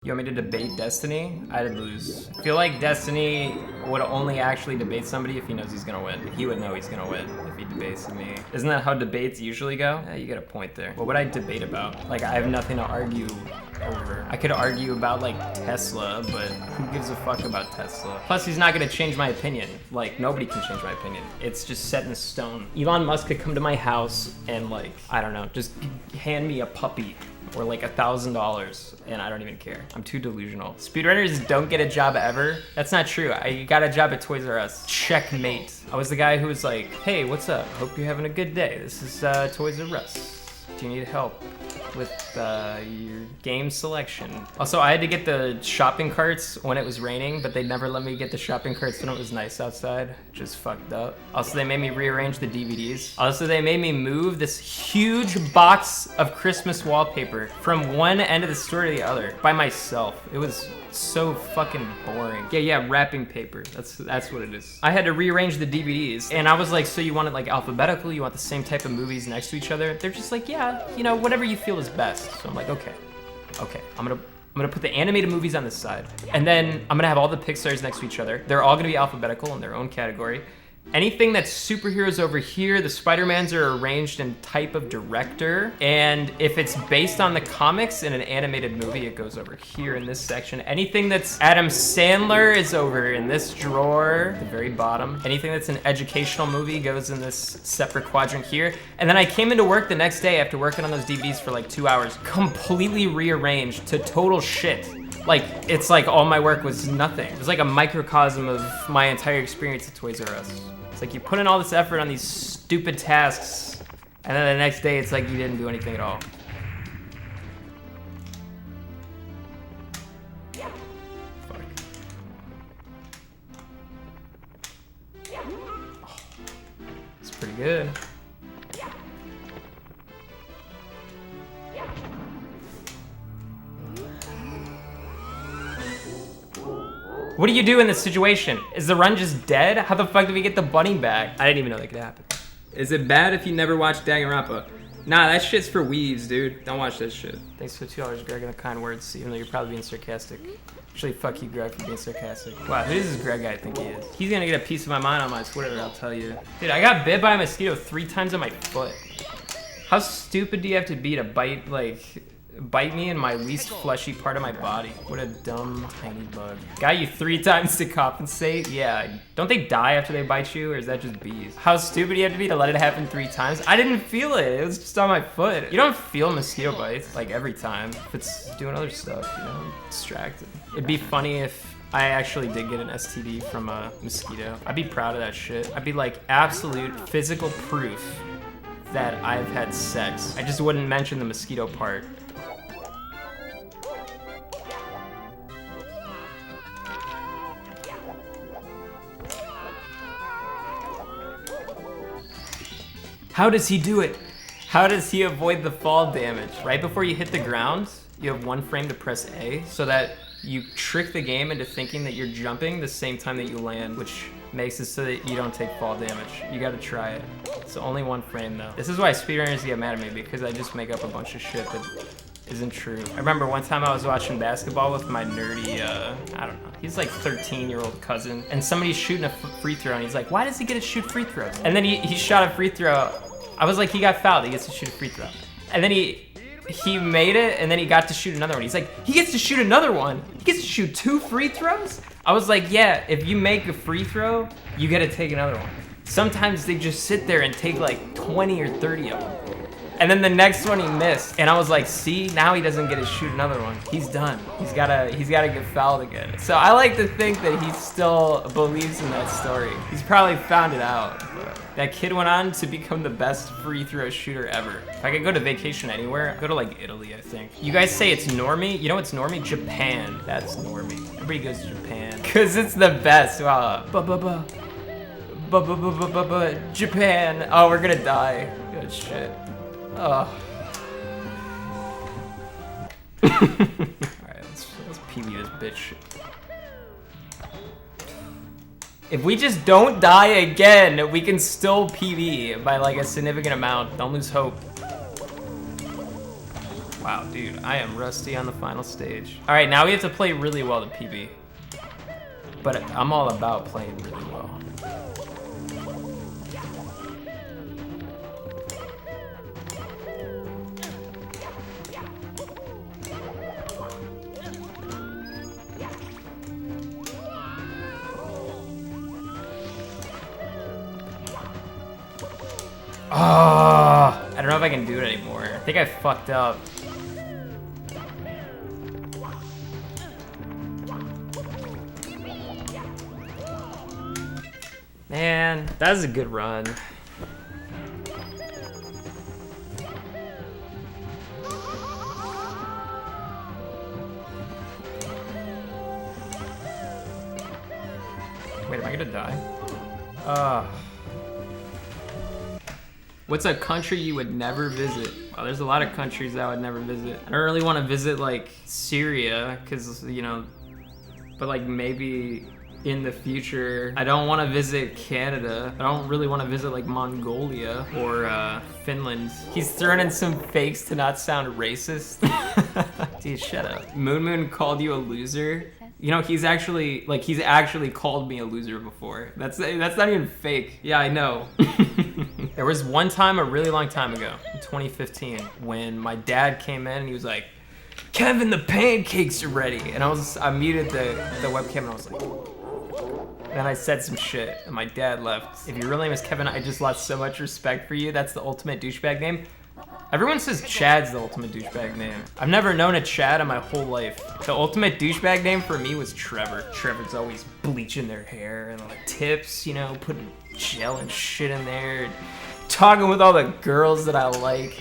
You want me to debate Destiny? I'd lose. I feel like Destiny would only actually debate somebody if he knows he's gonna win. He would know he's gonna win if he debates me. Isn't that how debates usually go? Yeah, you get a point there. What would I debate about? Like, I have nothing to argue over. I could argue about like Tesla, but who gives a fuck about Tesla? Plus, he's not gonna change my opinion. Like, nobody can change my opinion. It's just set in stone. Elon Musk could come to my house and like, I don't know, just hand me a puppy or like $1,000 and I don't even care. I'm too delusional. Speedrunners don't get a job ever. That's not true. I got a job at Toys R Us. Checkmate. I was the guy who was like, hey, what's up? Hope you're having a good day. This is Toys R Us. Do you need help with your game selection? Also, I had to get the shopping carts when it was raining, but they never let me get the shopping carts when it was nice outside. Just fucked up. Also, they made me rearrange the DVDs. Also, they made me move this huge box of Christmas wallpaper from one end of the store to the other by myself. It was so fucking boring. Yeah, wrapping paper. That's what it is. I had to rearrange the DVDs, and I was like, so you want it like alphabetical? You want the same type of movies next to each other? They're just like, yeah, you know, whatever you feel is best. So I'm like, okay. I'm gonna put the animated movies on this side, and then I'm gonna have all the Pixars next to each other. They're all gonna be alphabetical in their own category. Anything that's superheroes over here, the Spider-Mans are arranged in type of director. And if it's based on the comics in an animated movie, it goes over here in this section. Anything that's Adam Sandler is over in this drawer, the very bottom. Anything that's an educational movie goes in this separate quadrant here. And then I came into work the next day after working on those DVDs for like 2 hours, completely rearranged to total shit. Like, it's like all my work was nothing. It was like a microcosm of my entire experience at Toys R Us. It's like you put in all this effort on these stupid tasks, and then the next day it's like you didn't do anything at all. Fuck. Oh, it's pretty good. What do you do in this situation? Is the run just dead? How the fuck did we get the bunny back? I didn't even know that could happen. Is it bad if you never watched Danganronpa? Nah, that shit's for weebs, dude. Don't watch that shit. Thanks for the $2, Greg, and the kind words, even though you're probably being sarcastic. Actually, fuck you, Greg, for being sarcastic. Wow, who is this Greg guy I think he is? He's gonna get a piece of my mind on my Twitter, I'll tell you. Dude, I got bit by a mosquito 3 times on my foot. How stupid do you have to be to bite me in my least fleshy part of my body? What a dumb, tiny bug. Got you 3 times to compensate? Yeah. Don't they die after they bite you, or is that just bees? How stupid do you have to be to let it happen 3 times? I didn't feel it. It was just on my foot. You don't feel mosquito bites, like, every time. If it's doing other stuff, you know? I'm distracted. It'd be funny if I actually did get an STD from a mosquito. I'd be proud of that shit. I'd be like, absolute physical proof that I've had sex. I just wouldn't mention the mosquito part. How does he do it? How does he avoid the fall damage? Right before you hit the ground, you have 1 frame to press A so that you trick the game into thinking that you're jumping the same time that you land, which makes it so that you don't take fall damage. You gotta try it. It's only 1 frame though. This is why speedrunners get mad at me, because I just make up a bunch of shit that isn't true. I remember one time I was watching basketball with my nerdy, I don't know, he's like 13-year-old cousin, and somebody's shooting a free throw, and he's like, why does he get to shoot free throws? And then he shot a free throw. I was like, he got fouled, he gets to shoot a free throw. And then he made it, and then he got to shoot another one. He's like, he gets to shoot another one? He gets to shoot 2 free throws? I was like, yeah, if you make a free throw, you get to take another one. Sometimes they just sit there and take like 20 or 30 of them. And then the next one he missed. And I was like, see, now he doesn't get to shoot another one. He's done. He's gotta get fouled again. So I like to think that he still believes in that story. He's probably found it out. But that kid went on to become the best free throw shooter ever. If I could go to vacation anywhere, I'd go to like Italy, I think. You guys say it's normie? You know what's normie? Japan. That's normie. Everybody goes to Japan. Cause it's the best. Wow. Japan. Oh, we're gonna die. Good shit. Oh. Alright, let's PB this bitch. If we just don't die again, we can still PB by like a significant amount. Don't lose hope. Wow, dude, I am rusty on the final stage. All right, now we have to play really well to PB. But I'm all about playing really well. Oh, I don't know if I can do it anymore. I think I fucked up. Man, that was a good run. Wait, am I gonna die? What's a country you would never visit? Well, there's a lot of countries I would never visit. I don't really want to visit like Syria, cause you know, but like maybe in the future. I don't want to visit Canada. I don't really want to visit like Mongolia or Finland. He's throwing in some fakes to not sound racist. Dude, shut up. Moon called you a loser. You know, he's actually called me a loser before. That's not even fake. Yeah, I know. There was one time a really long time ago, in 2015, when my dad came in and he was like, Kevin, the pancakes are ready. And I muted the webcam and I was like, then I said some shit and my dad left. If your real name is Kevin, I just lost so much respect for you. That's the ultimate douchebag name. Everyone says Chad's the ultimate douchebag name. I've never known a Chad in my whole life. The ultimate douchebag name for me was Trevor. Trevor's always bleaching their hair and like tips, you know, putting gel and shit in there. Talking with all the girls that I like.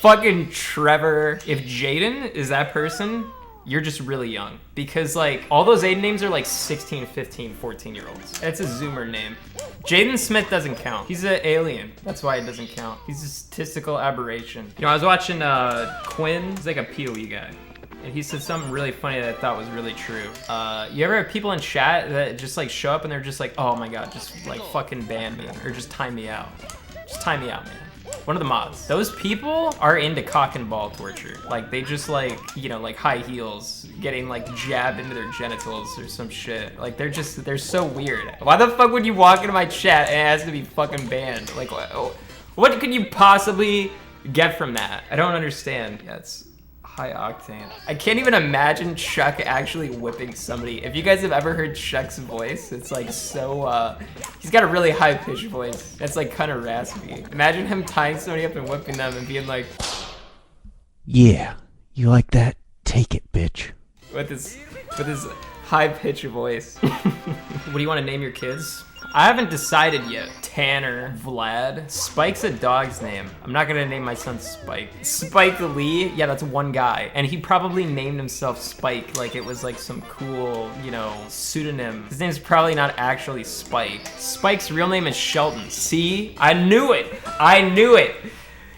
Fucking Trevor. If Jaden is that person, you're just really young. Because like, all those Aiden names are like 16, 15, 14-year-olds. It's a Zoomer name. Jaden Smith doesn't count. He's an alien. That's why it doesn't count. He's a statistical aberration. You know, I was watching Quinn. He's like a POE guy. And he said something really funny that I thought was really true. You ever have people in chat that just like show up and they're just like, oh my God, just like fucking ban me or just time me out. Just time me out, man. One of the mods. Those people are into cock and ball torture. Like they just like, you know, like high heels, getting like jabbed into their genitals or some shit. Like they're so weird. Why the fuck would you walk into my chat and it has to be fucking banned? Like what could you possibly get from that? I don't understand. Yeah, it's high octane. I can't even imagine Chuck actually whipping somebody. If you guys have ever heard Chuck's voice, it's like so, he's got a really high pitched voice. It's like kind of raspy. Imagine him tying somebody up and whipping them and being like, yeah, you like that? Take it, bitch. With his high pitched voice. What do you want to name your kids? I haven't decided yet. Tanner, Vlad. Spike's a dog's name. I'm not gonna name my son Spike. Spike Lee, yeah, that's one guy. And he probably named himself Spike like it was like some cool, you know, pseudonym. His name's probably not actually Spike. Spike's real name is Shelton. See? I knew it. I knew it.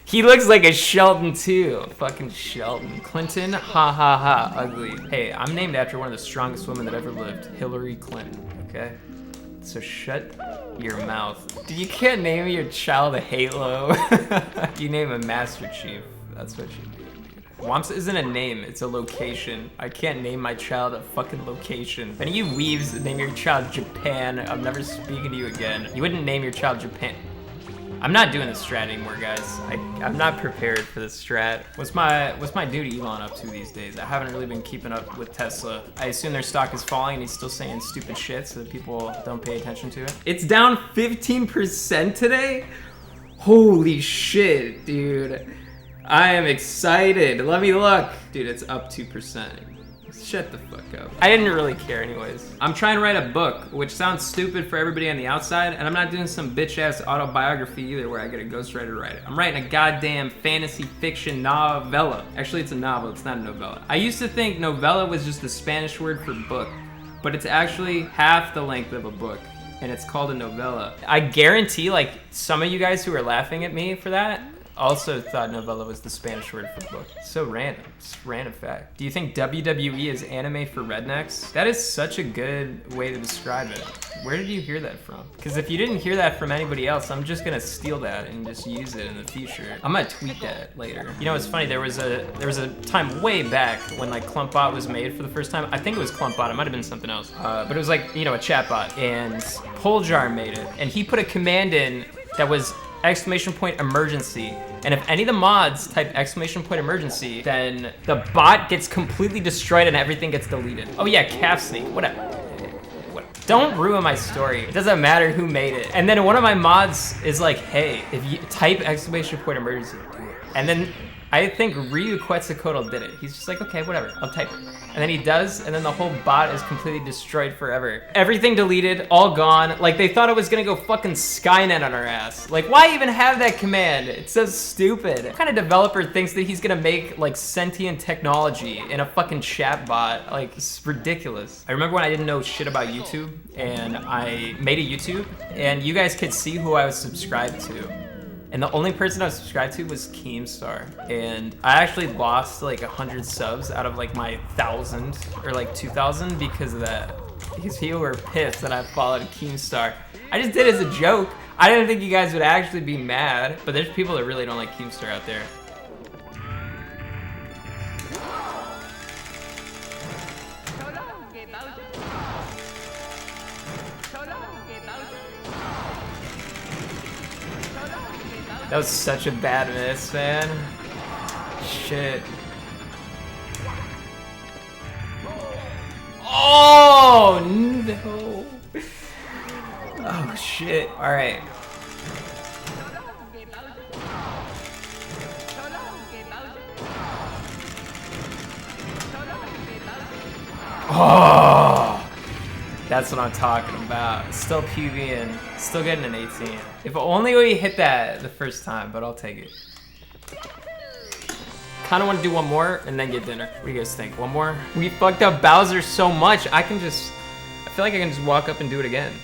He looks like a Shelton too. Fucking Shelton. Clinton, ha ha ha, ugly. Hey, I'm named after one of the strongest women that ever lived, Hillary Clinton, okay? So shut your mouth. You can't name your child a Halo. You name a Master Chief. That's what you do, dude. Wamps isn't a name, it's a location. I can't name my child a fucking location. If any of you weaves name your child Japan, I'm never speaking to you again. You wouldn't name your child Japan. I'm not doing this strat anymore, guys. I'm not prepared for this strat. What's my dude Elon up to these days? I haven't really been keeping up with Tesla. I assume their stock is falling and he's still saying stupid shit so that people don't pay attention to it. It's down 15% today? Holy shit, dude. I am excited. Let me look. Dude, it's up 2%. Shut the fuck up. I didn't really care anyways. I'm trying to write a book, which sounds stupid for everybody on the outside, and I'm not doing some bitch-ass autobiography either where I get a ghostwriter to write it. I'm writing a goddamn fantasy fiction novella. Actually, it's a novel, it's not a novella. I used to think novella was just the Spanish word for book, but it's actually half the length of a book, and it's called a novella. I guarantee, like, some of you guys who are laughing at me for that also thought novella was the Spanish word for book. So random. It's a random fact. Do you think WWE is anime for rednecks? That is such a good way to describe it. Where did you hear that from? Because if you didn't hear that from anybody else, I'm just gonna steal that and just use it in the future. I'm gonna tweet that later. You know, it's funny, there was a time way back when like Clumpbot was made for the first time. I think it was Clumpbot, it might have been something else. But it was like, you know, a chatbot, and Poljar made it. And he put a command in that was !emergency. And if any of the mods type !emergency, then the bot gets completely destroyed and everything gets deleted. Oh yeah, calf sneak, whatever. Don't ruin my story. It doesn't matter who made it. And then one of my mods is like, hey, if you type !emergency, do it. And then I think Ryu Quetzalcoatl did it. He's just like, okay, whatever, I'll type it. And then he does, and then the whole bot is completely destroyed forever. Everything deleted, all gone. Like, they thought it was gonna go fucking Skynet on our ass. Like, why even have that command? It's so stupid. What kind of developer thinks that he's gonna make, like, sentient technology in a fucking chat bot? Like, it's ridiculous. I remember when I didn't know shit about YouTube, and I made a YouTube, and you guys could see who I was subscribed to. And the only person I was subscribed to was Keemstar. And I actually lost like 100 subs out of like my 1,000 or like 2,000 because of that. Because people were pissed that I followed Keemstar. I just did it as a joke. I didn't think you guys would actually be mad, but there's people that really don't like Keemstar out there. That was such a bad miss, man. Shit. Oh, no. Oh, shit. All right. Oh. That's what I'm talking about. Still PB and still getting an 18. If only we hit that the first time, but I'll take it. Kinda wanna do one more and then get dinner. What do you guys think? One more? We fucked up Bowser so much, I feel like I can just walk up and do it again.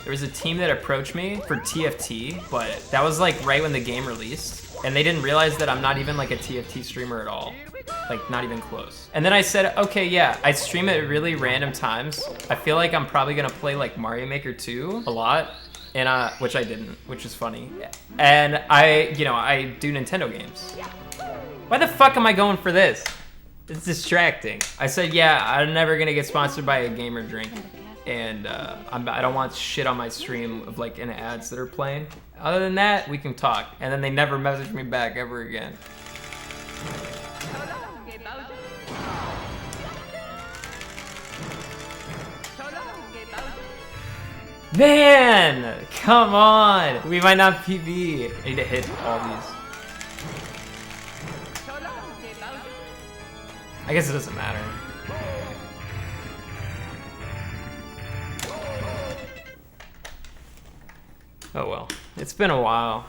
There was a team that approached me for TFT, but that was like right when the game released. And they didn't realize that I'm not even like a TFT streamer at all. Like, not even close. And then I said, okay, yeah, I stream at really random times. I feel like I'm probably gonna play like Mario Maker 2 a lot, and which I didn't, which is funny. And I do Nintendo games. Why the fuck am I going for this? It's distracting. I said, yeah, I'm never gonna get sponsored by a gamer drink. And I don't want shit on my stream of like any ads that are playing. Other than that, we can talk. And then they never message me back ever again. Man, come on. We might not PB. I need to hit all these. I guess it doesn't matter. Oh well, it's been a while.